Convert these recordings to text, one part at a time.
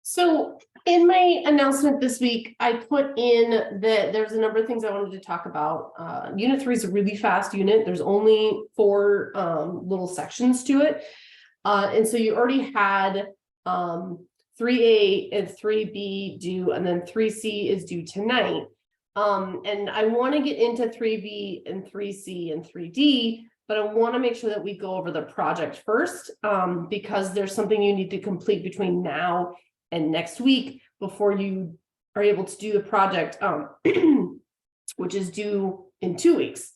So in my announcement this week, I put in that there's a number of things I wanted to talk about. Unit 3 is a really fast unit. There's only 4 little sections to it. And so you already had 3A and 3B due, and then 3C is due tonight. And I want to get into 3B and 3C and 3D, but I want to make sure that we go over the project first, because there's something you need to complete between now and next week before you are able to do the project, which is due in 2 weeks.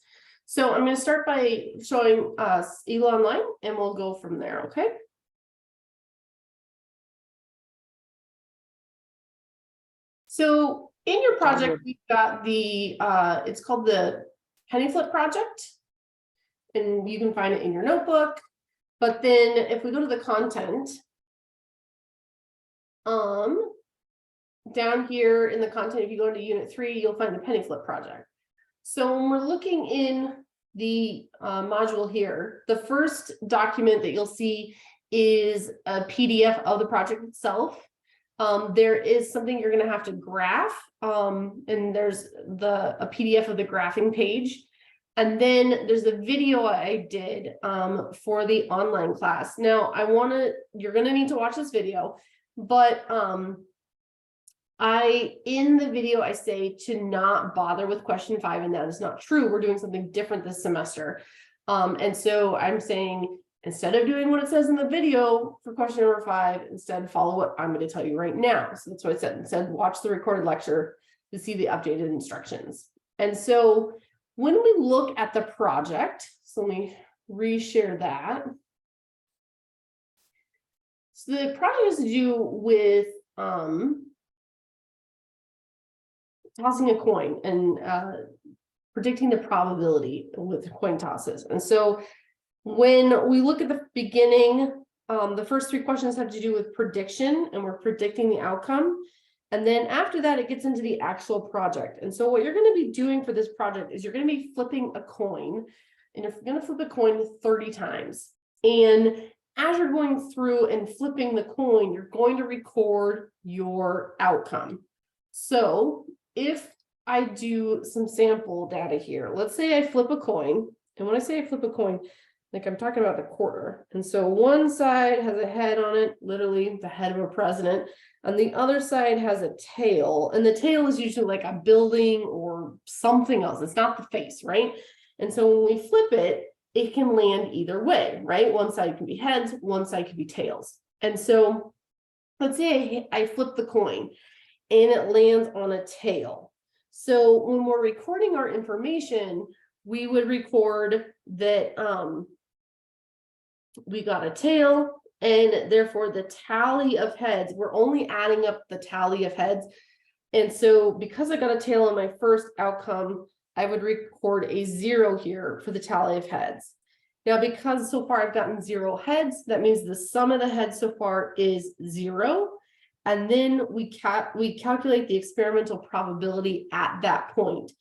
So I'm going to start by showing us ELA Online, and we'll go from there, okay? So in your project, we've got the, it's called the penny flip project, and you can find it in your notebook. But then if we go to the content, down here in the content, if you go into unit 3, you'll find the penny flip project. So when we're looking in the module here, the first document that you'll see is a PDF of the project itself. There is something you're going to have to graph, and there's a PDF of the graphing page. And then there's a video I did for the online class. Now, you're going to need to watch this video, but in the video, I say to not bother with question 5, and that is not true. We're doing something different this semester. And so I'm saying, instead of doing what it says in the video for question number 5, instead follow what I'm going to tell you right now. So that's what I said. Instead, watch the recorded lecture to see the updated instructions. And so when we look at the project, so let me reshare that. So the project has to do with tossing a coin and predicting the probability with coin tosses. And so when we look at the beginning, the first 3 questions have to do with prediction, and we're predicting the outcome. And then after that, it gets into the actual project. And so what you're going to be doing for this project is you're going to be flipping a coin, and you're going to flip a coin 30 times. And as you're going through and flipping the coin, you're going to record your outcome. So if I do some sample data here, let's say I flip a coin, and when I say I flip a coin, like I'm talking about the quarter. And so one side has a head on it, literally the head of a president, and the other side has a tail. And the tail is usually like a building or something else. It's not the face, right? And so when we flip it, it can land either way, right? One side can be heads, one side can be tails. And so let's say I flip the coin and it lands on a tail. So when we're recording our information, we would record that we got a tail, and therefore the tally of heads, we're only adding up the tally of heads. And so because I got a tail in my first outcome, I would record a 0 here for the tally of heads. Now, because so far I've gotten 0 heads, that means the sum of the heads so far is 0. And then we calculate the experimental probability at that point.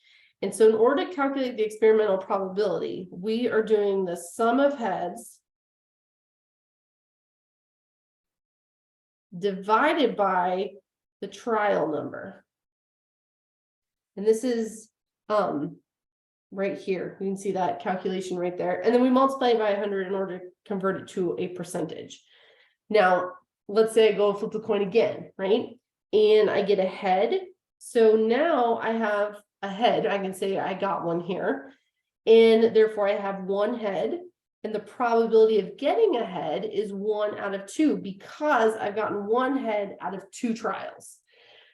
And so in order to calculate the experimental probability, we are doing the sum of heads divided by the trial number. And this is right here. You can see that calculation right there. And then we multiply by 100 in order to convert it to a percentage. Now, let's say I go flip the coin again, right? And I get a head. So now I have a head. I can say I got one here. And therefore I have 1 head. And the probability of getting a head is 1 out of 2 because I've gotten 1 head out of 2 trials.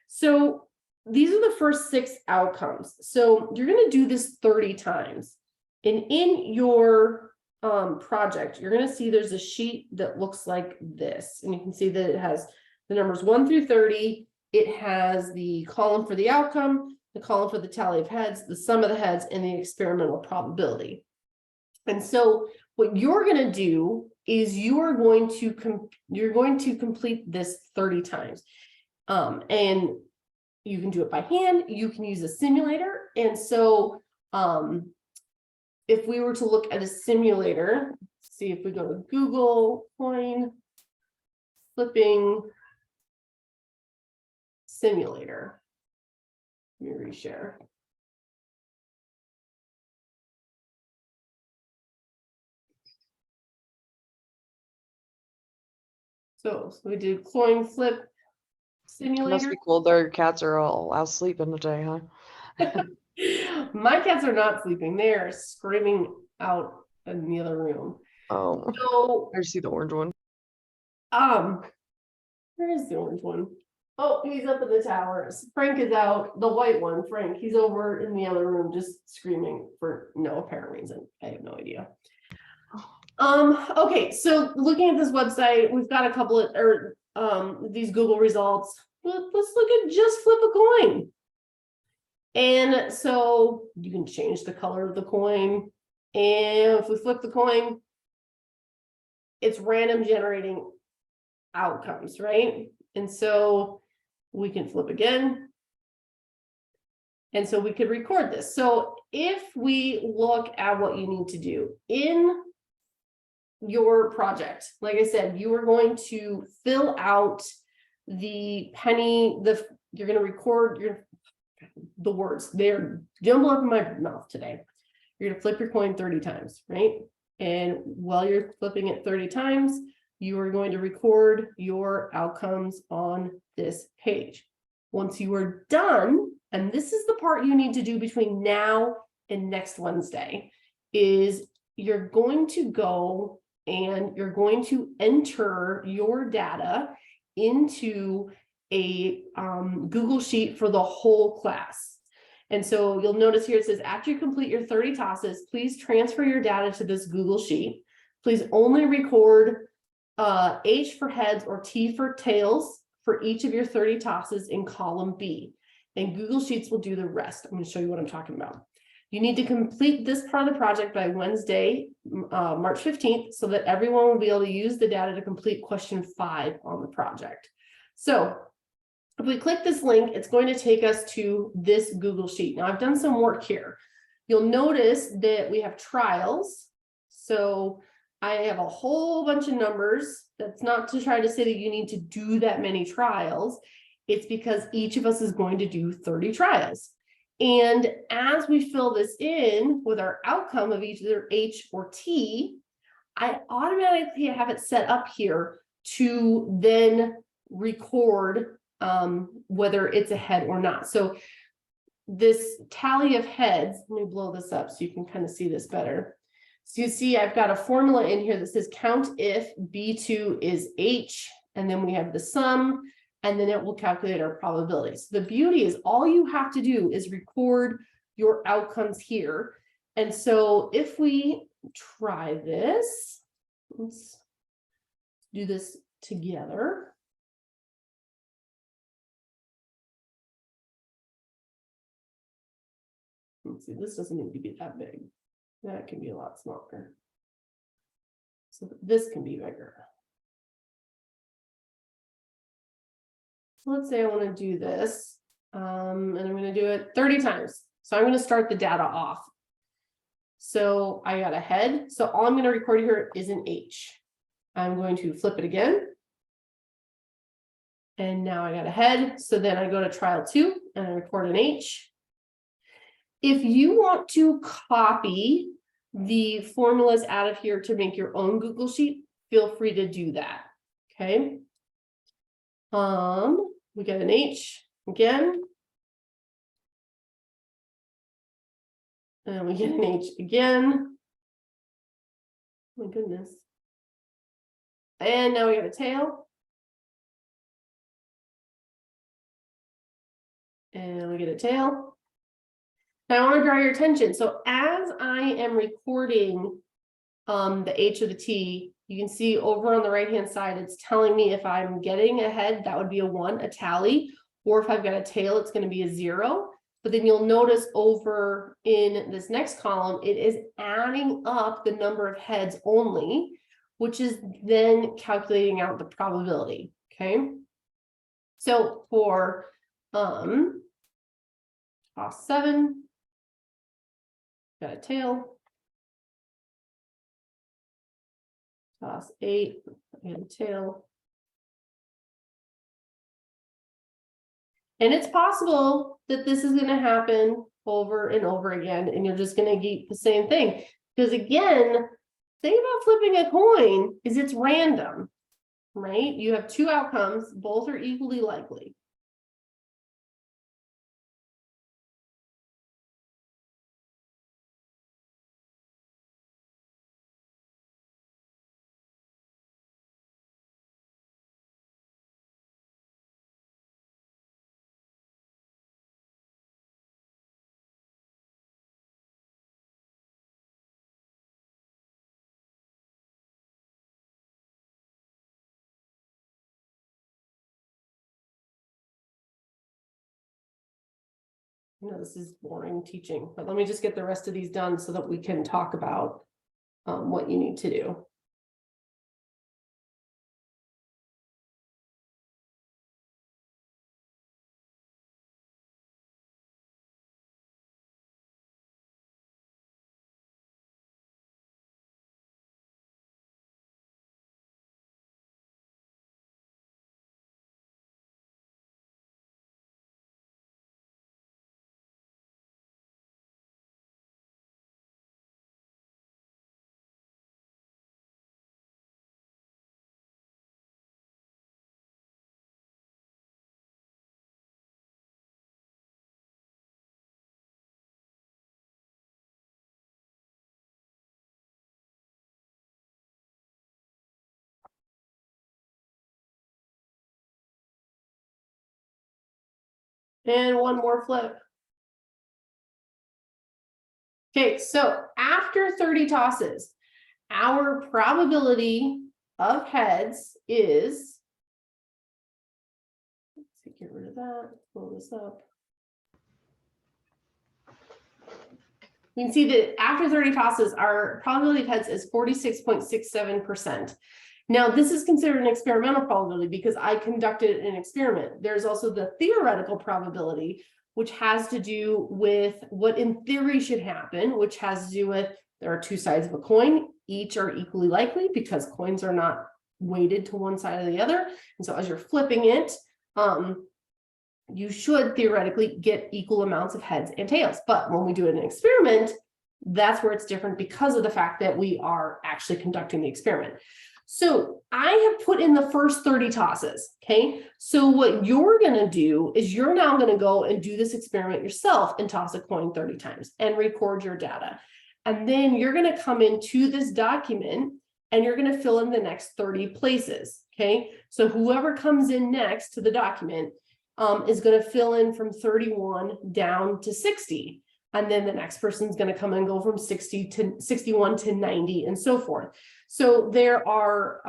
So these are the first 6 outcomes. So you're going to do this 30 times. And in your project, you're going to see there's a sheet that looks like this. And you can see that it has the numbers 1 through 30. It has the column for the outcome, the column for the tally of heads, the sum of the heads, and the experimental probability. And so what you're going to do is you're going to complete this 30 times. And you can do it by hand, you can use a simulator. And so if we were to look at a simulator, see if we go to Google coin flipping simulator. Let me reshare. So we did coin flip simulator. Must be cool. Their cats are all out sleeping today, huh? My cats are not sleeping. They are screaming out in the other room. Oh, So I see the orange one. where is the orange one? Oh, he's up in the towers. Frank is out. The white one, Frank, he's over in the other room just screaming for no apparent reason. I have no idea. Okay, so looking at this website, we've got a couple of these Google results. Let's look at just flip a coin. And so you can change the color of the coin. And if we flip the coin, it's random generating outcomes, right? And so we can flip again. And so we could record this. So if we look at what you need to do in your project, like I said, you are going to fill out the penny, you're going to record the words. They're jumbled up in my mouth today. You're going to flip your coin 30 times, right? And while you're flipping it 30 times, you are going to record your outcomes on this page. Once you are done, and this is the part you need to do between now and next Wednesday, is you're going to go and you're going to enter your data into a Google Sheet for the whole class. And so you'll notice here it says, after you complete your 30 tosses, please transfer your data to this Google Sheet. Please only record H for heads or T for tails for each of your 30 tosses in column B. And Google Sheets will do the rest. I'm going to show you what I'm talking about. You need to complete this part of the project by Wednesday, March 15th, so that everyone will be able to use the data to complete question 5 on the project. So if we click this link, it's going to take us to this Google Sheet. Now I've done some work here. You'll notice that we have trials. So I have a whole bunch of numbers. That's not to try to say that you need to do that many trials. It's because each of us is going to do 30 trials. And as we fill this in with our outcome of either H or T, I automatically have it set up here to then record whether it's a head or not. So this tally of heads, let me blow this up so you can kind of see this better. So you see I've got a formula in here that says count if B2 is H, and then we have the sum, and then it will calculate our probabilities. The beauty is all you have to do is record your outcomes here. And so if we try this, let's do this together. Let's see, this doesn't need to be that big. That can be a lot smaller. So this can be bigger. Let's say I want to do this, and I'm going to do it 30 times. So I'm going to start the data off. So I got a head. So all I'm going to record here is an H. I'm going to flip it again. And now I got a head. So then I go to trial 2 and I record an H. If you want to copy the formulas out of here to make your own Google Sheet, feel free to do that. Okay. We get an H again. And we get an H again. Oh my goodness. And now we have a tail. And we get a tail. Now I want to draw your attention. So as I am recording the H or the T, you can see over on the right-hand side, it's telling me if I'm getting a head, that would be a 1, a tally, or if I've got a tail, it's going to be a 0. But then you'll notice over in this next column, it is adding up the number of heads only, which is then calculating out the probability. Okay. So for toss 7, got a tail. Toss 8, and tail. And it's possible that this is going to happen over and over again, and you're just going to get the same thing. Because again, the thing about flipping a coin is it's random, right? You have two outcomes, both are equally likely. You know, this is boring teaching, but let me just get the rest of these done so that we can talk about what you need to do. And one more flip. Okay, so after 30 tosses, our probability of heads is, let's get rid of that, pull this up. You can see that after 30 tosses, our probability of heads is 46.67%. Now, this is considered an experimental probability because I conducted an experiment. There's also the theoretical probability, which has to do with what in theory should happen, which has to do with there are two sides of a coin, each are equally likely because coins are not weighted to one side or the other. And so as you're flipping it, you should theoretically get equal amounts of heads and tails. But when we do an experiment, that's where it's different because of the fact that we are actually conducting the experiment. So I have put in the first 30 tosses, okay? So what you're gonna do is you're now gonna go and do this experiment yourself and toss a coin 30 times and record your data. And then you're gonna come into this document and you're gonna fill in the next 30 places, okay? So whoever comes in next to the document is gonna fill in from 31 down to 60. And then the next person's going to come and go from 60 to 61 to 90 and so forth. So there are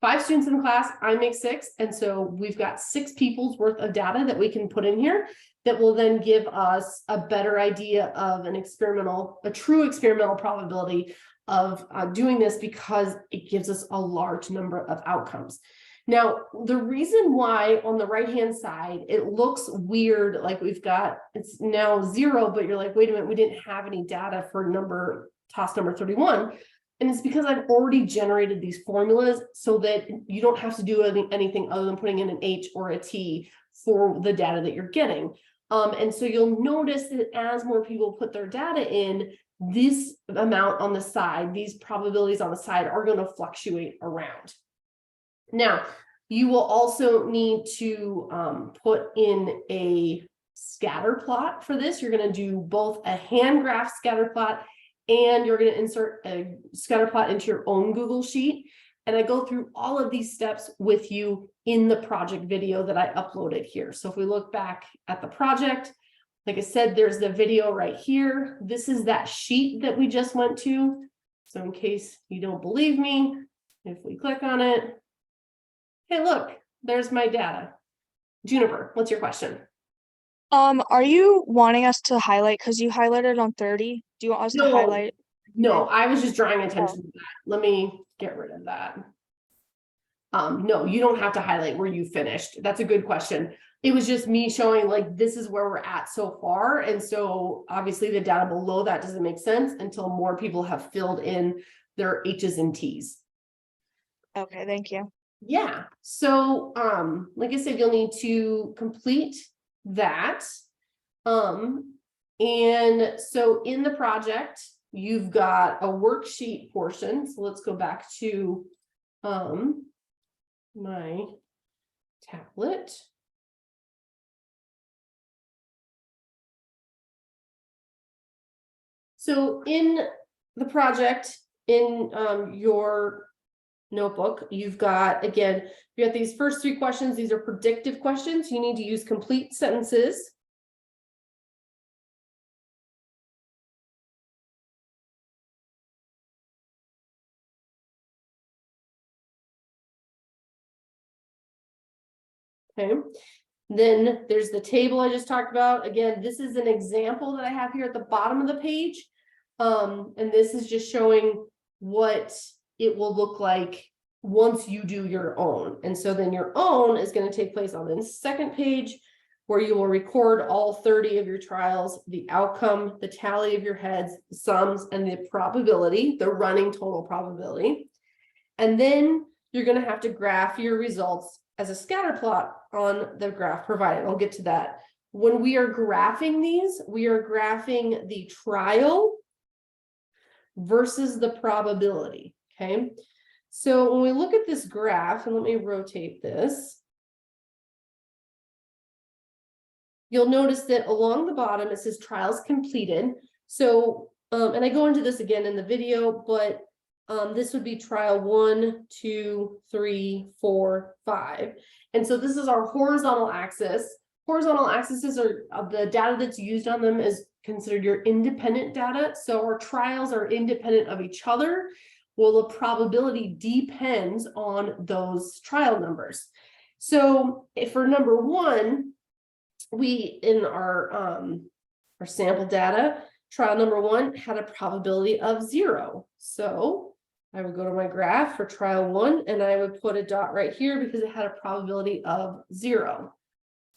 5 students in the class. I make 6. And so we've got 6 people's worth of data that we can put in here that will then give us a better idea of a true experimental probability of doing this because it gives us a large number of outcomes. Now, the reason why on the right-hand side, it looks weird, like it's now 0, but you're like, wait a minute, we didn't have any data for toss number 31. And it's because I've already generated these formulas so that you don't have to do anything other than putting in an H or a T for the data that you're getting. And so you'll notice that as more people put their data in, this amount on the side, these probabilities on the side are going to fluctuate around. Now, you will also need to put in a scatter plot for this. You're going to do both a hand graph scatter plot and you're going to insert a scatter plot into your own Google Sheet. And I go through all of these steps with you in the project video that I uploaded here. So if we look back at the project, like I said, there's the video right here. This is that sheet that we just went to. So in case you don't believe me, if we click on it, hey, look, there's my data. Juniper, what's your question? Are you wanting us to highlight, because you highlighted on 30? Do you want us to highlight? No, I was just drawing attention to that. Let me get rid of that. No, you don't have to highlight where you finished. That's a good question. It was just me showing like, this is where we're at so far. And so obviously the data below that doesn't make sense until more people have filled in their H's and T's. Okay, thank you. Yeah, so like I said, you'll need to complete that. And so in the project, you've got a worksheet portion. So let's go back to my tablet. So in the project, in your notebook, you've got, again, you got these first 3 questions. These are predictive questions. You need to use complete sentences. Okay. Then there's the table I just talked about. Again, this is an example that I have here at the bottom of the page. And this is just showing what it will look like once you do your own. And so then your own is going to take place on the second page, where you will record all 30 of your trials, the outcome, the tally of your heads, the sums, and the probability, the running total probability. And then you're going to have to graph your results as a scatter plot on the graph provided. I'll get to that. When we are graphing these, we are graphing the trial versus the probability, okay? So when we look at this graph, and let me rotate this, you'll notice that along the bottom, it says trials completed. So, and I go into this again in the video, but this would be trial 1, 2, 3, 4, 5. And so this is our horizontal axis. Horizontal axes are the data that's used on them is considered your independent data. So our trials are independent of each other. Well, the probability depends on those trial numbers. So if for number 1, we in our sample data, trial number 1 had a probability of 0. So I would go to my graph for trial 1 and I would put a dot right here because it had a probability of 0.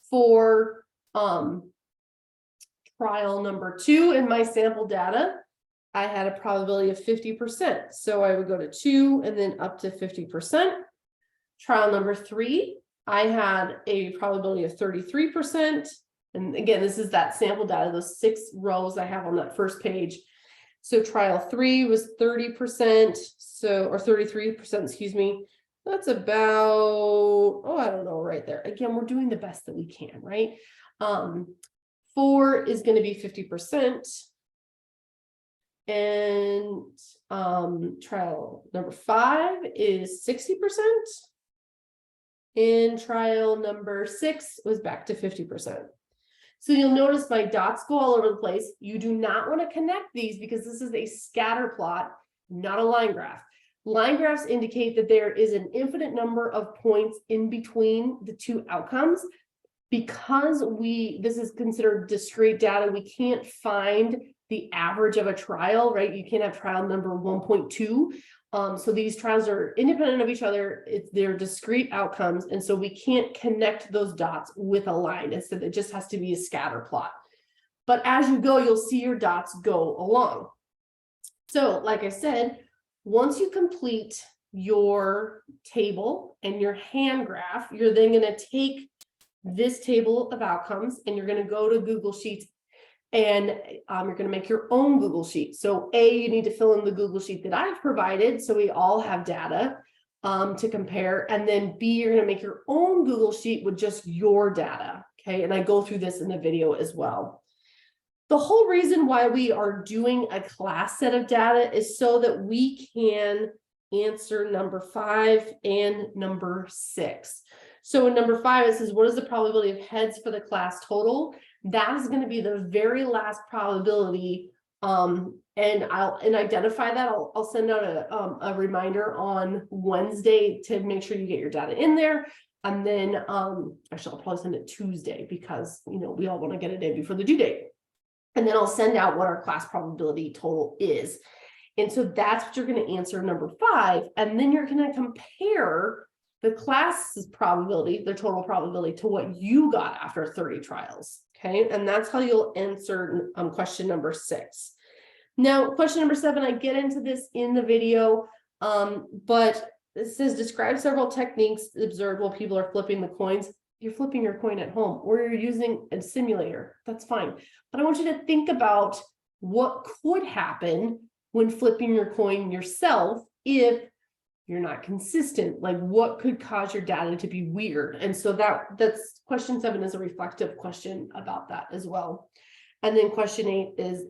For trial number 2 in my sample data, I had a probability of 50%. So I would go to 2 and then up to 50%. Trial number 3, I had a probability of 33%. And again, this is that sample data, those 6 rows I have on that first page. So trial 3 was 30%, so, or 33%, excuse me. That's about, oh, I don't know, right there. Again, we're doing the best that we can, right? 4 is going to be 50%. And trial number 5 is 60%. And trial number 6 was back to 50%. So you'll notice my dots go all over the place. You do not want to connect these because this is a scatter plot, not a line graph. Line graphs indicate that there is an infinite number of points in between the 2 outcomes. Because this is considered discrete data, we can't find the average of a trial, right? You can't have trial number 1.2. So these trials are independent of each other. They're discrete outcomes. And so we can't connect those dots with a line. Instead, it just has to be a scatter plot. But as you go, you'll see your dots go along. So like I said, once you complete your table and your hand graph, you're then going to take this table of outcomes and you're going to go to Google Sheets and you're going to make your own Google Sheet. So A, you need to fill in the Google Sheet that I've provided. So we all have data to compare. And then B, you're going to make your own Google Sheet with just your data. Okay. And I go through this in the video as well. The whole reason why we are doing a class set of data is so that we can answer number 5 and number 6. So in number 5, it says, what is the probability of heads for the class total? That is going to be the very last probability. And I'll identify that. I'll send out a reminder on Wednesday to make sure you get your data in there. And then actually, I'll probably send it Tuesday because, you know, we all want to get it in before the due date. And then I'll send out what our class probability total is. And so that's what you're going to answer number 5. And then you're going to compare the class's probability, the total probability, to what you got after 30 trials. Okay. And that's how you'll answer question number 6. Now, question number 7, I get into this in the video, but it says describe several techniques observed while people are flipping the coins. You're flipping your coin at home or you're using a simulator. That's fine. But I want you to think about what could happen when flipping your coin yourself if you're not consistent. Like what could cause your data to be weird? And so that's question 7 is a reflective question about that as well. And then question 8 is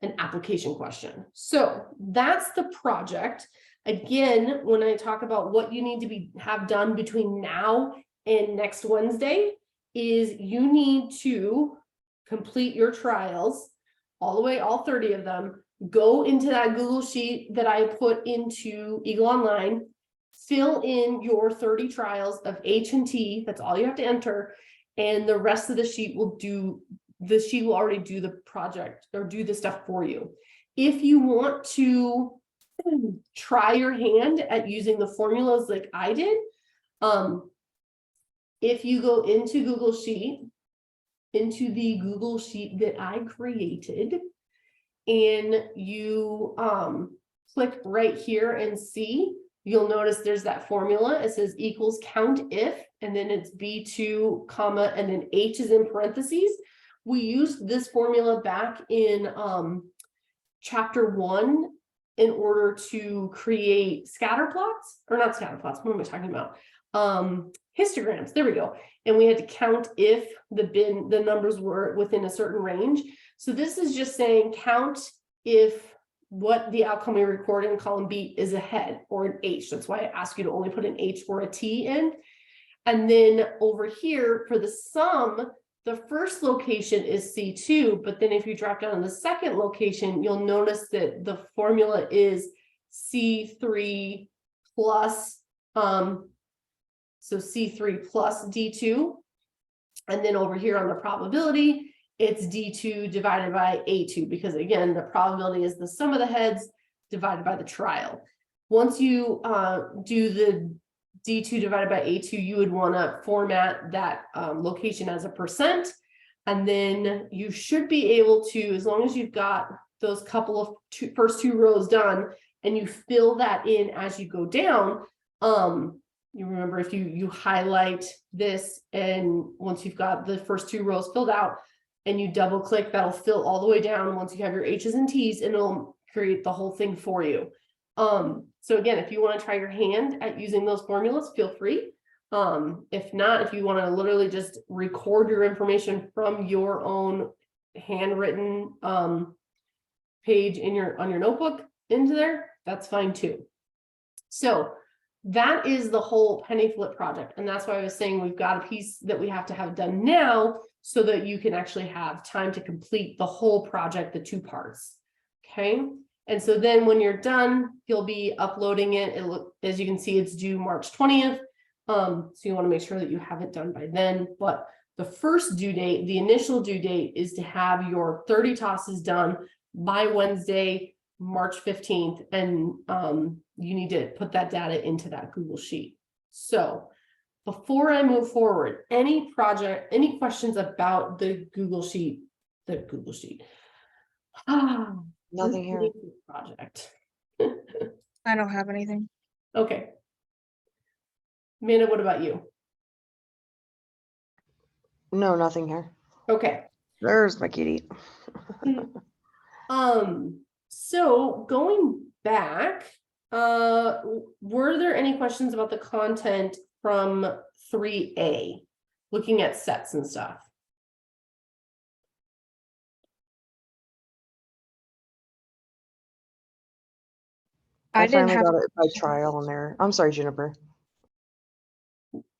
an application question. So that's the project. Again, when I talk about what you need to have done between now and next Wednesday, is you need to complete your trials all the way, all 30 of them, go into that Google Sheet that I put into Eagle Online, fill in your 30 trials of H and T, that's all you have to enter, and the rest of the sheet will already do the project or do the stuff for you. If you want to try your hand at using the formulas like I did, if you go into Google Sheet, into the Google Sheet that I created, and you click right here and see, you'll notice there's that formula. It says equals count if, and then it's B2, comma, and then H is in parentheses. We used this formula back in chapter 1 in order to create scatter plots, or not scatter plots, what am I talking about? Histograms, there we go. And we had to count if the numbers were within a certain range. So this is just saying count if what the outcome we record in column B is a head or an H. That's why I ask you to only put an H or a T in. And then over here for the sum, the first location is C2, but then if you drop down to the second location, you'll notice that the formula is C3 plus, so C3 plus D2. And then over here on the probability, it's D2 divided by A2, because again, the probability is the sum of the heads divided by the trial. Once you do the D2 divided by A2, you would want to format that location as a %. And then you should be able to, as long as you've got those couple of first two rows done and you fill that in as you go down, you remember if you highlight this, and once you've got the first two rows filled out and you double click, that'll fill all the way down once you have your H's and T's, and it'll create the whole thing for you. So again, if you want to try your hand at using those formulas, feel free. If not, if you want to literally just record your information from your own handwritten page on your notebook into there, that's fine too. So that is the whole penny flip project. And that's why I was saying we've got a piece that we have to have done now so that you can actually have time to complete the whole project, the 2 parts. Okay. And so then when you're done, you'll be uploading it. As you can see, it's due March 20th. So you want to make sure that you have it done by then. But the first due date, the initial due date, is to have your 30 tosses done by Wednesday, March 15th. And you need to put that data into that Google Sheet. So before I move forward, any questions about the Google Sheet? Nothing here. Project. I don't have anything. Okay. Amanda, what about you? No, nothing here. Okay. There's my kitty. So going back, were there any questions about the content from 3A, looking at sets and stuff? I didn't finally have. got it by trial in there. I'm sorry, Juniper.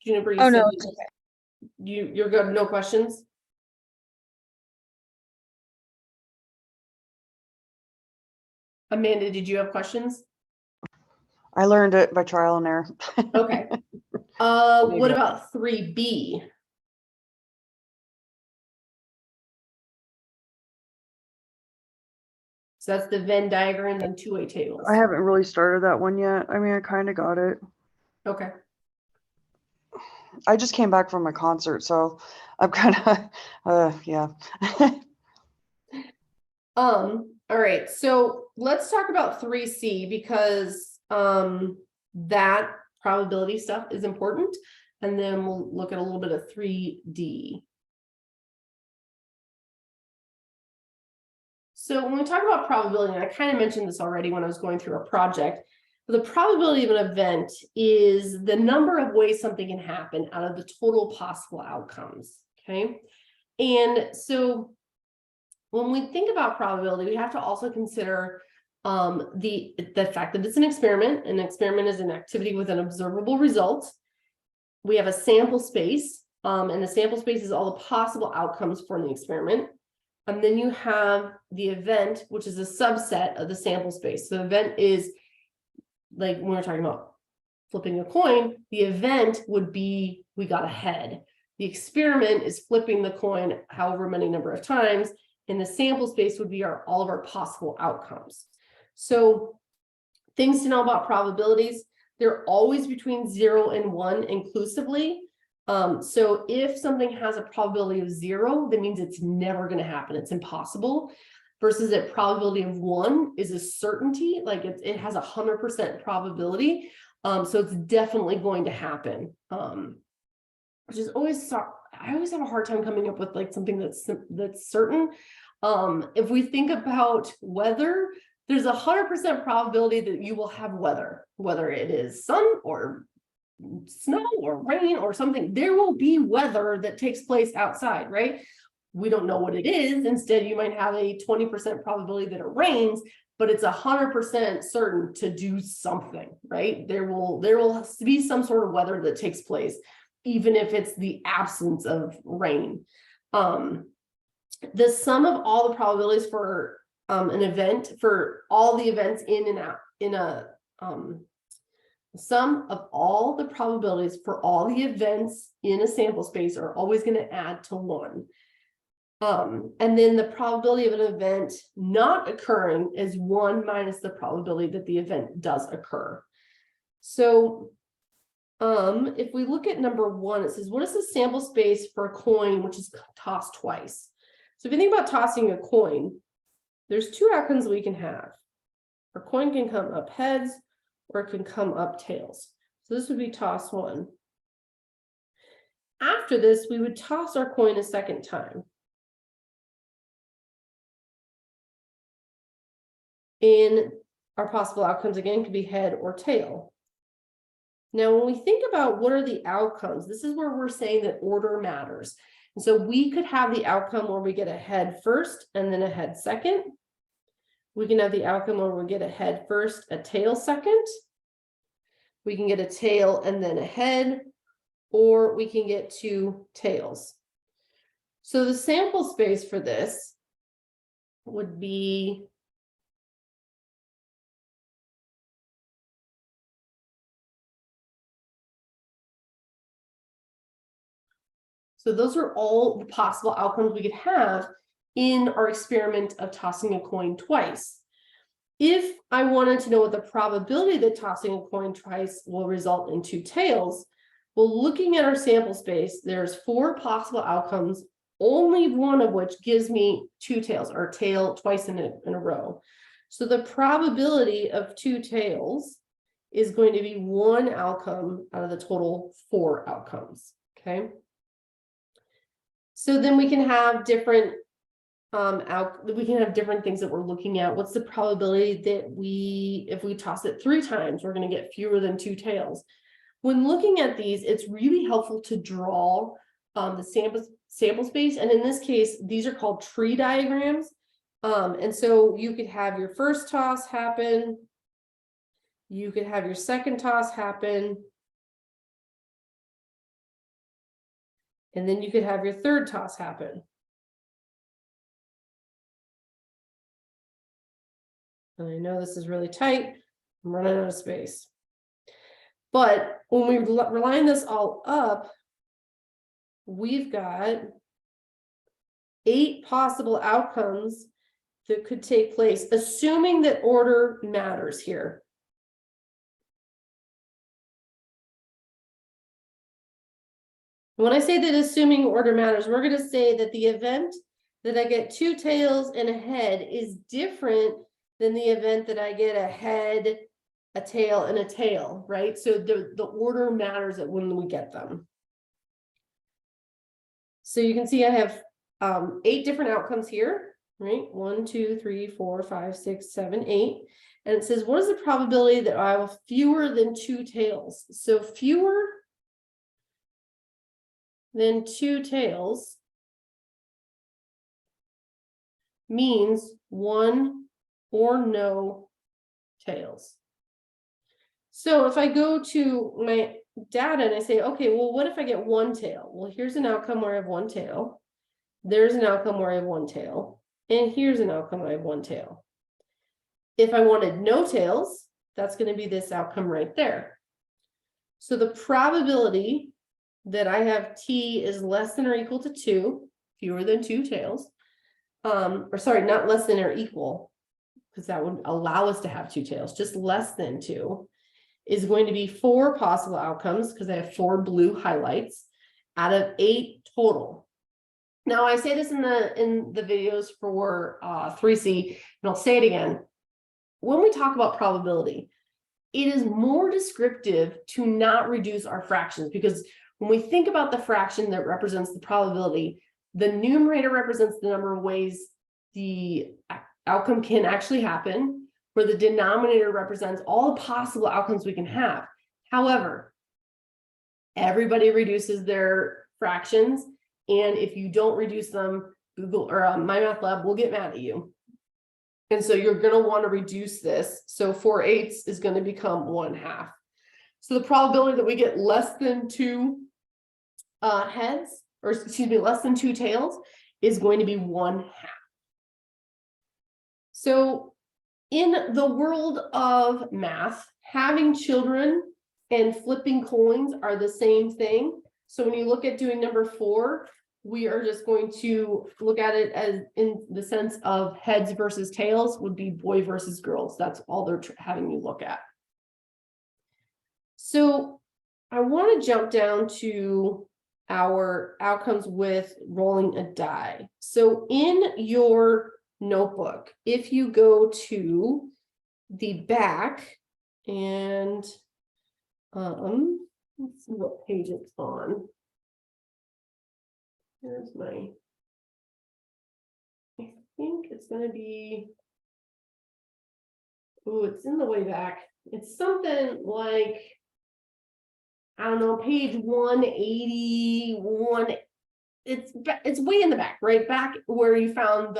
Juniper, you Oh said no, it's okay. you're good, no questions? Amanda, did you have questions? I learned it by trial and error. Okay. What about 3B? So that's the Venn diagrams and two-way tables. I haven't really started that one yet. I mean, I kind of got it. Okay. I just came back from a concert, so I'm kind of, yeah. All right, so let's talk about 3C, because that probability stuff is important. And then we'll look at a little bit of 3D. So when we talk about probability, and I kind of mentioned this already when I was going through our project, the probability of an event is the number of ways something can happen out of the total possible outcomes, okay? And so when we think about probability, we have to also consider the fact that it's an experiment. An experiment is an activity with an observable result. We have a sample space, and the sample space is all the possible outcomes for the experiment. And then you have the event, which is a subset of the sample space. So the event is, like when we're talking about flipping a coin, the event would be, we got a head. The experiment is flipping the coin however many number of times, and the sample space would be all of our possible outcomes. So things to know about probabilities, they're always between 0 and 1 inclusively. So if something has a probability of 0, that means it's never going to happen. It's impossible. Versus a probability of 1 is a certainty, like it has 100% probability. So it's definitely going to happen. Which is always, I always have a hard time coming up with like something that's certain. If we think about weather, there's 100% probability that you will have weather, whether it is sun or snow or rain or something. There will be weather that takes place outside, right? We don't know what it is. Instead, you might have a 20% probability that it rains, but it's 100% certain to do something, right? There will be some sort of weather that takes place, even if it's the absence of rain. The sum of all the probabilities for an event, for all the events in and out, in a sum of all the probabilities for all the events in a sample space are always going to add to 1. And then the probability of an event not occurring is 1 minus the probability that the event does occur. So if we look at number 1, it says, what is the sample space for a coin which is tossed twice? So if you think about tossing a coin, there's 2 outcomes we can have. Our coin can come up heads or it can come up tails. So this would be toss 1. After this, we would toss our coin a second time. And our possible outcomes again could be head or tail. Now, when we think about what are the outcomes, this is where we're saying that order matters. And so we could have the outcome where we get a head first and then a head second. We can have the outcome where we get a head first, a tail second. We can get a tail and then a head, or we can get 2 tails. So the sample space for this would be so those are all the possible outcomes we could have in our experiment of tossing a coin twice. If I wanted to know what the probability that tossing a coin twice will result in 2 tails, well, looking at our sample space, there's 4 possible outcomes, only one of which gives me 2 tails, or tail twice in a row. So the probability of 2 tails is going to be 1 outcome out of the total 4 outcomes, okay? So then we can have different different things that we're looking at. What's the probability that if we toss it 3 times, we're going to get fewer than 2 tails? When looking at these, it's really helpful to draw the sample space. And in this case, these are called tree diagrams. And so you could have your first toss happen. You could have your second toss happen. And then you could have your third toss happen. And I know this is really tight. I'm running out of space. But when we line this all up, we've got 8 possible outcomes that could take place, assuming that order matters here. When I say that assuming order matters, we're going to say that the event that I get 2 tails and a head is different than the event that I get a head a tail, and a tail, right? So the order matters when we get them. So you can see I have 8 different outcomes here, right? 1, 2, 3, 4, 5, 6, 7, 8. And it says, what is the probability that I have fewer than 2 tails? So fewer than 2 tails means 1 or no tails. So if I go to my data and I say, okay, well, what if I get 1 tail? Well, here's an outcome where I have 1 tail. There's an outcome where I have 1 tail. And here's an outcome where I have 1 tail. If I wanted no tails, that's going to be this outcome right there. So the probability that I have T is less than or equal to 2, fewer than 2 tails, or sorry, not less than or equal, because that would allow us to have 2 tails, just less than 2, is going to be 4 possible outcomes, because I have 4 blue highlights out of 8 total. Now I say this in the videos for 3C, and I'll say it again. When we talk about probability, it is more descriptive to not reduce our fractions, because when we think about the fraction that represents the probability, the numerator represents the number of ways the outcome can actually happen, where the denominator represents all the possible outcomes we can have. However, everybody reduces their fractions, and if you don't reduce them, Google or My Math Lab will get mad at you. And so you're going to want to reduce this. So 4/8 is going to become 1/2. So the probability that we get less than 2 heads, or excuse me, less than 2 tails, is going to be 1/2. So in the world of math, having children and flipping coins are the same thing. So when you look at doing number 4, we are just going to look at it as in the sense of heads versus tails would be boy versus girls. That's all they're having you look at. So I want to jump down to our outcomes with rolling a die. So in your notebook, if you go to the back and let's see what page it's on. Here's my, I think it's going to be, oh, it's in the way back. It's something like, I don't know, page 181. It's way in the back, right back where you found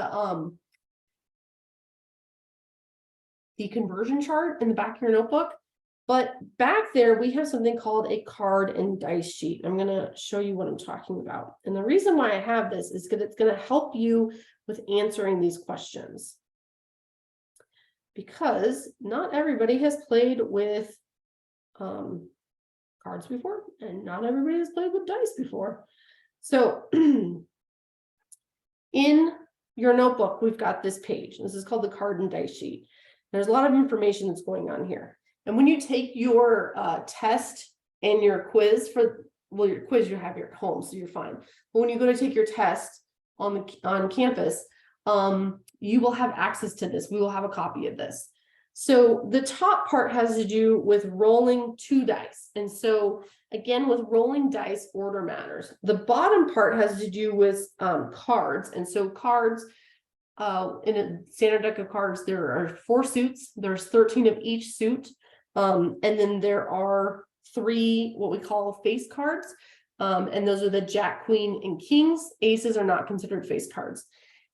the conversion chart in the back of your notebook. But back there, we have something called a card and dice sheet. I'm going to show you what I'm talking about. And the reason why I have this is because it's going to help you with answering these questions. Because not everybody has played with cards before, and not everybody has played with dice before. So in your notebook, we've got this page. This is called the card and dice sheet. There's a lot of information that's going on here. And when you take your test and your quiz for, well, your quiz you have your home, so you're fine. But when you go to take your test on campus, you will have access to this. We will have a copy of this. So the top part has to do with rolling 2 dice. And so again, with rolling dice, order matters. The bottom part has to do with cards. And so cards, in a standard deck of cards, there are 4 suits. There's 13 of each suit. And then there are 3 what we call face cards. And those are the Jack, Queen, and Kings. Aces are not considered face cards.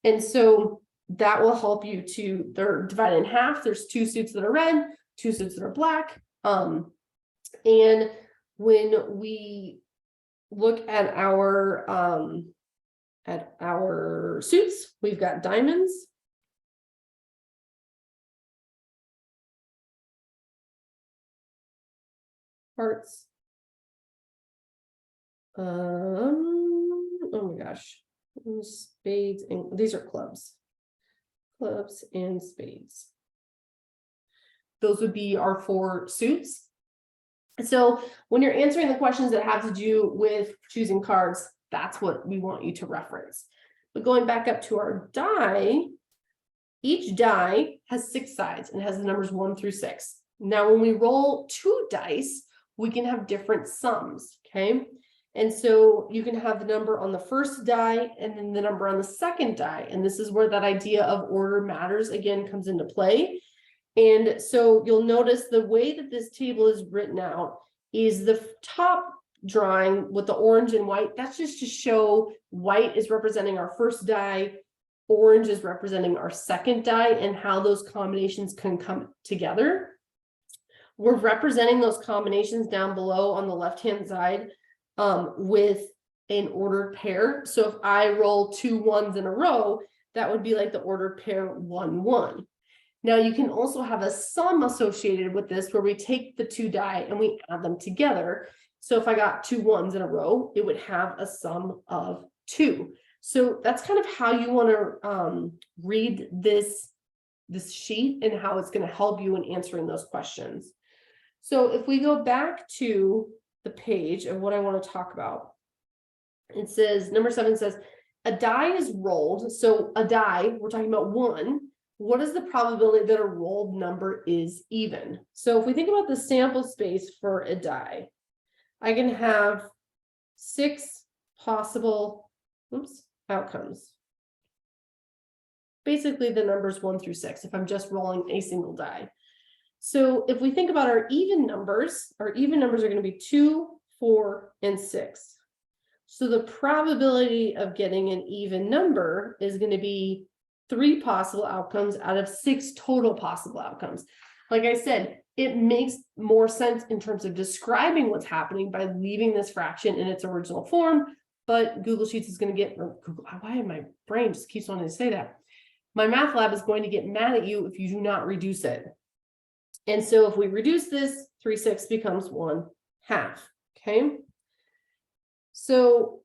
And so that will help you to, they're divided in half. There's 2 suits that are red, 2 suits that are black. And when we look at our suits, we've got diamonds, hearts, oh my gosh, spades, and these are clubs and spades. Those would be our 4 suits. So when you're answering the questions that have to do with choosing cards, that's what we want you to reference. But going back up to our die, each die has 6 sides and has the numbers 1 through 6. Now, when we roll 2 dice, we can have different sums, okay? And so you can have the number on the first die and then the number on the second die. And this is where that idea of order matters again comes into play. And so you'll notice the way that this table is written out is the top drawing with the orange and white. That's just to show white is representing our first die, orange is representing our second die, and how those combinations can come together. We're representing those combinations down below on the left-hand side with an ordered pair. So if I roll 2 1s in a row, that would be like the ordered pair 1 1. Now you can also have a sum associated with this where we take the 2 die and we add them together. So if I got 2 1s in a row, it would have a sum of 2. So that's kind of how you want to read this sheet and how it's going to help you in answering those questions. So if we go back to the page of what I want to talk about, it says number 7 says a die is rolled. So a die, we're talking about 1. What is the probability that a rolled number is even? So if we think about the sample space for a die, I can have 6 possible outcomes. Basically the numbers 1 through 6 if I'm just rolling a single die. So if we think about our even numbers are going to be 2, 4, and 6. So the probability of getting an even number is going to be 3 possible outcomes out of 6 total possible outcomes. Like I said, it makes more sense in terms of describing what's happening by leaving this fraction in its original form, but Google Sheets is going to get, or Google, why my brain just keeps wanting to say that? My math lab is going to get mad at you if you do not reduce it. And so if we reduce this, 3 6 becomes 1/2, okay? So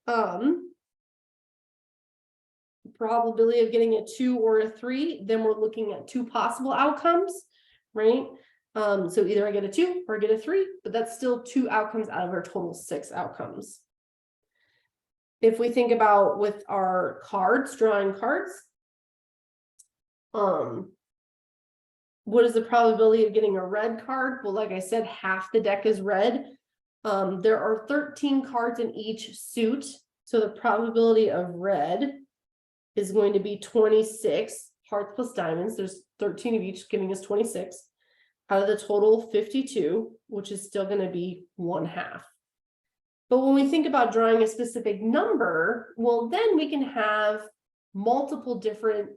probability of getting a 2 or a 3, then we're looking at 2 possible outcomes, right? So either I get a 2 or I get a 3, but that's still 2 outcomes out of our total 6 outcomes. If we think about with our cards, drawing cards, what is the probability of getting a red card? Well, like I said, half the deck is red. There are 13 cards in each suit. So the probability of red is going to be 26 hearts plus diamonds. There's 13 of each, giving us 26 out of the total 52, which is still going to be 1/2. But when we think about drawing a specific number, well, then we can have multiple different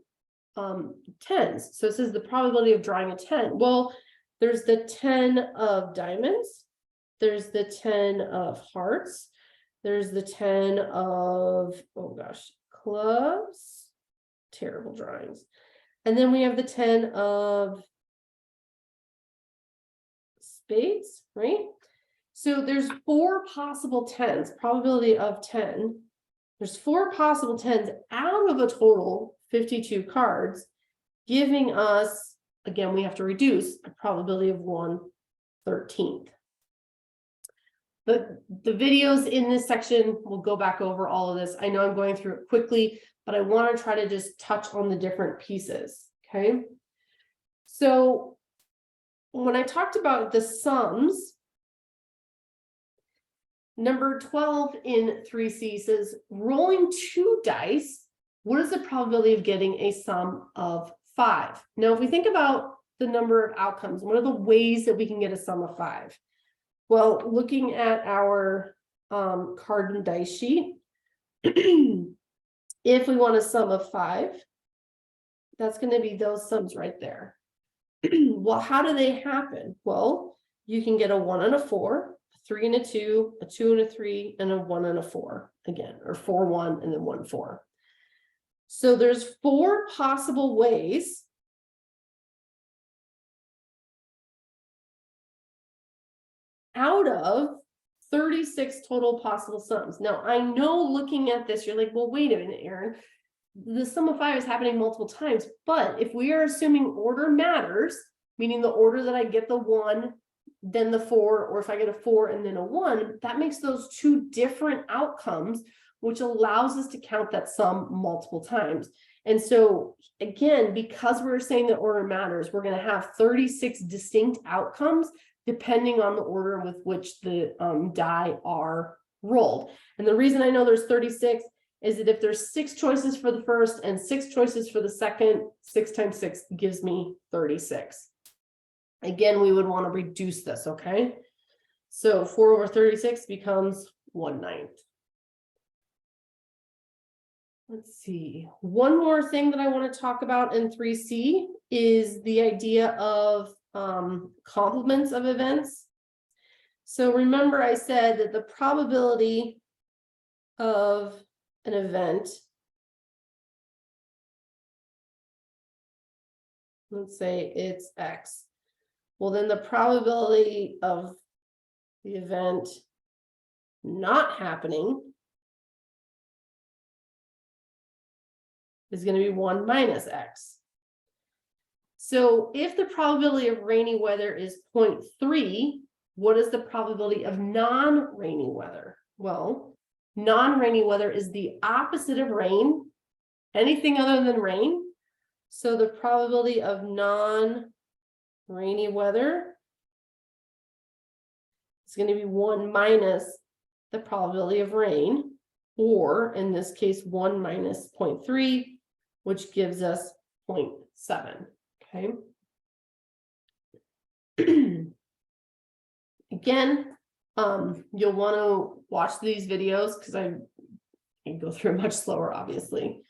10s. So it says the probability of drawing a 10. Well, there's the 10 of diamonds. There's the 10 of hearts. There's the 10 of, oh gosh, clubs. Terrible drawings. And then we have the 10 of spades, right? So there's 4 possible 10s, probability of 10. There's 4 possible 10s out of a total 52 cards, giving us, again, we have to reduce a probability of 1/13. The videos in this section will go back over all of this. I know I'm going through it quickly, but I want to try to just touch on the different pieces, okay? So when I talked about the sums, number 12 in 3C says, rolling 2 dice, what is the probability of getting a sum of 5? Now, if we think about the number of outcomes, what are the ways that we can get a sum of 5? Well, looking at our card and dice sheet, if we want a sum of 5, that's going to be those sums right there. Well, how do they happen? Well, you can get a 1 and a 4, a 3 and a 2, a 2 and a 3, and a 1 and a 4 again, or 4 1 and then 1 4. So there's 4 possible ways out of 36 total possible sums. Now, I know looking at this, you're like, well, wait a minute, Erin. The sum of 5 is happening multiple times. But if we are assuming order matters, meaning the order that I get the 1, then the 4, or if I get a 4 and then a 1, that makes those 2 different outcomes, which allows us to count that sum multiple times. And so again, because we're saying that order matters, we're going to have 36 distinct outcomes depending on the order with which the die are rolled. And the reason I know there's 36 is that if there's 6 choices for the first and 6 choices for the second, 6 times 6 gives me 36. Again, we would want to reduce this, okay? So 4 over 36 becomes 1/9. Let's see. One more thing that I want to talk about in 3C is the idea of complements of events. So remember I said that the probability of an event, let's say it's X, well then the probability of the event not happening is going to be 1 minus X. So if the probability of rainy weather is 0.3, what is the probability of non-rainy weather? Well, non-rainy weather is the opposite of rain, anything other than rain. So the probability of non-rainy weather is going to be 1 minus the probability of rain, or in this case, 1 minus 0.3, which gives us 0.7. Okay. Again, you'll want to watch these videos because I can go through much slower, obviously.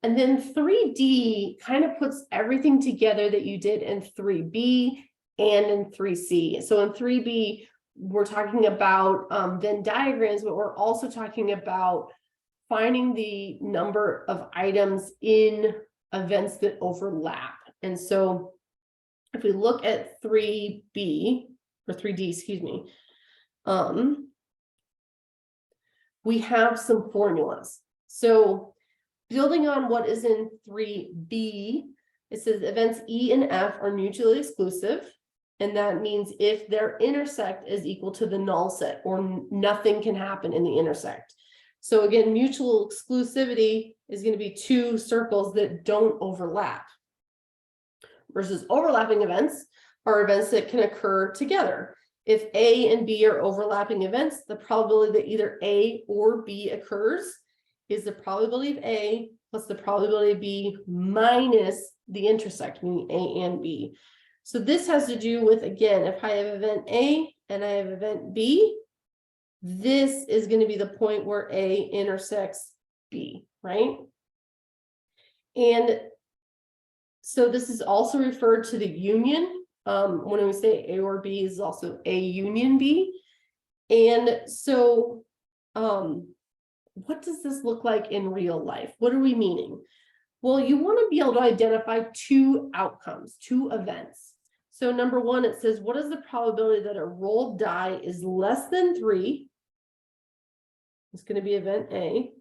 And then 3D kind of puts everything together that you did in 3B and in 3C. So in 3B, we're talking about Venn diagrams, but we're also talking about finding the number of items in events that overlap. And so if we look at 3B, or 3D, excuse me, we have some formulas. So building on what is in 3B, it says events E and F are mutually exclusive. And that means if their intersect is equal to the null set, or nothing can happen in the intersect. So again, mutual exclusivity is going to be 2 circles that don't overlap. Versus overlapping events are events that can occur together. If A and B are overlapping events, the probability that either A or B occurs is the probability of A plus the probability of B minus the intersect, meaning A and B. So this has to do with, again, if I have event A and I have event B, this is going to be the point where A intersects B, right? And so this is also referred to the union. When we say A or B is also A union B. And so what does this look like in real life? What are we meaning? Well, you want to be able to identify 2 outcomes, 2 events. So number 1, it says, what is the probability that a rolled die is less than 3? It's going to be event A.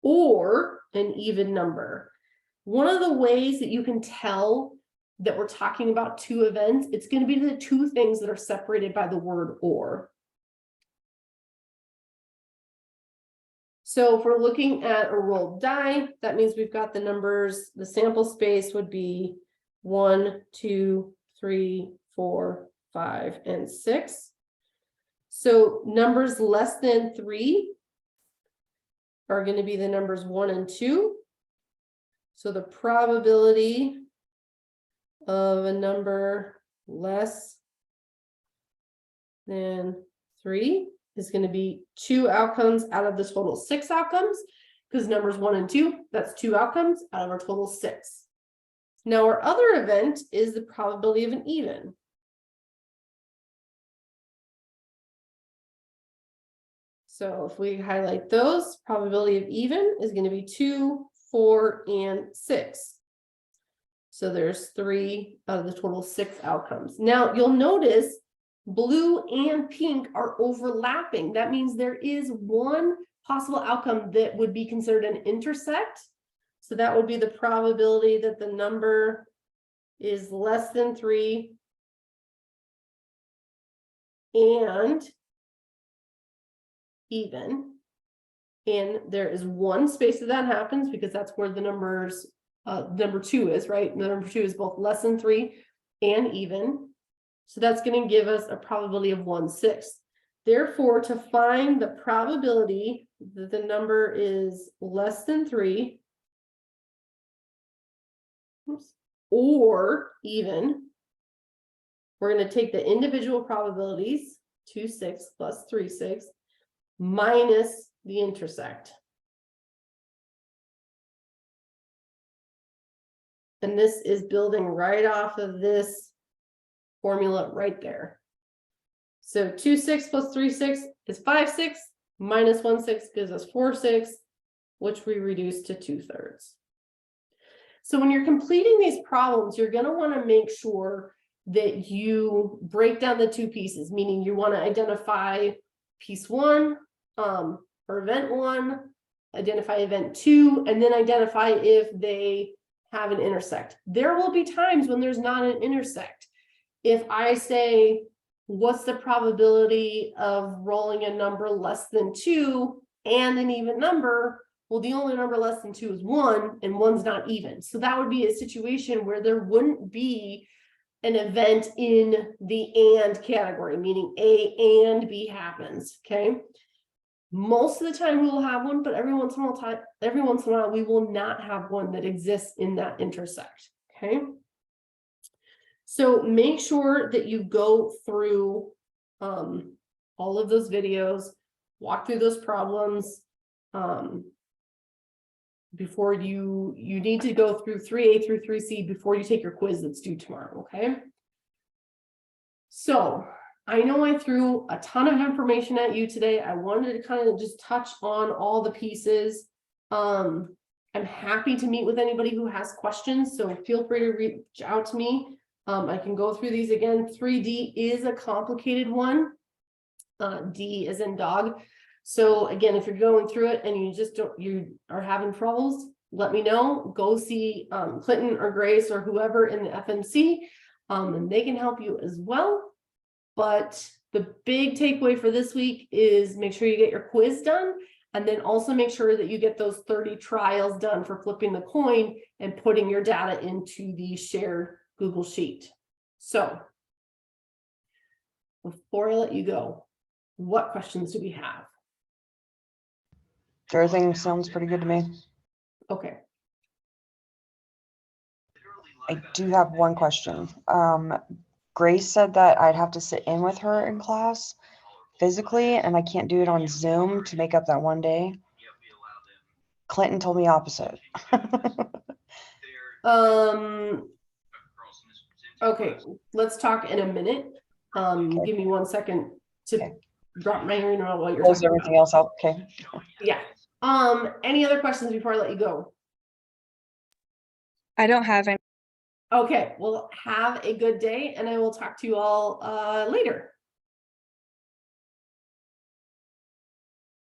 Or an even number. One of the ways that you can tell that we're talking about 2 events, it's going to be the 2 things that are separated by the word or. So if we're looking at a rolled die, that means we've got the numbers, the sample space would be 1, 2, 3, 4, 5, and 6. So numbers less than 3 are going to be the numbers 1 and 2. So the probability of a number less than 3 is going to be 2 outcomes out of the total 6 outcomes, because numbers 1 and 2, that's 2 outcomes out of our total 6. Now our other event is the probability of an even. So if we highlight those, probability of even is going to be 2, 4, and 6. So there's 3 out of the total 6 outcomes. Now you'll notice blue and pink are overlapping. That means there is one possible outcome that would be considered an intersect. So that would be the probability that the number is less than 3 and even. and there is one space that happens because that's where the numbers, number 2 is, right? Number 2 is both less than 3 and even. So that's going to give us a probability of 1/6. Therefore, to find the probability that the number is less than 3 or even, we're going to take the individual probabilities, 2/6 plus 3/6, minus the intersect. And this is building right off of this formula right there. So 2/6 plus 3/6 is 5/6, minus 1/6 gives us 4/6, which we reduce to 2/3. So when you're completing these problems, you're going to want to make sure that you break down the 2 pieces, meaning you want to identify piece 1, or event 1, identify event 2, and then identify if they have an intersect. There will be times when there's not an intersect. If I say, what's the probability of rolling a number less than 2 and an even number? Well, the only number less than 2 is 1, and 1's not even. So that would be a situation where there wouldn't be an event in the and category, meaning A and B happens, okay? Most of the time we will have one, but every once in a while we will not have one that exists in that intersect, okay? So make sure that you go through all of those videos, walk through those problems, before you need to go through 3A through 3C before you take your quiz that's due tomorrow, okay? So I know I threw a ton of information at you today. I wanted to kind of just touch on all the pieces. I'm happy to meet with anybody who has questions, so feel free to reach out to me. I can go through these again. 3D is a complicated one. D is in dog. So again, if you're going through it and you are having troubles, let me know. Go see Clinton or Grace or whoever in the FNC, and they can help you as well. But the big takeaway for this week is make sure you get your quiz done, and then also make sure that you get those 30 trials done for flipping the coin and putting your data into the shared Google Sheet. So before I let you go, what questions do we have? Everything sounds pretty good to me. Okay. I do have one question. Grace said that I'd have to sit in with her in class physically, and I can't do it on Zoom to make up that one day. Clinton told me opposite. Okay, let's talk in a minute. Okay. Give me 1 second to drop my ear while you're Close talking everything about. else out. Okay. Yeah. Any other questions before I let you go? I don't have any. Okay, well, have a good day, and I will talk to you all later.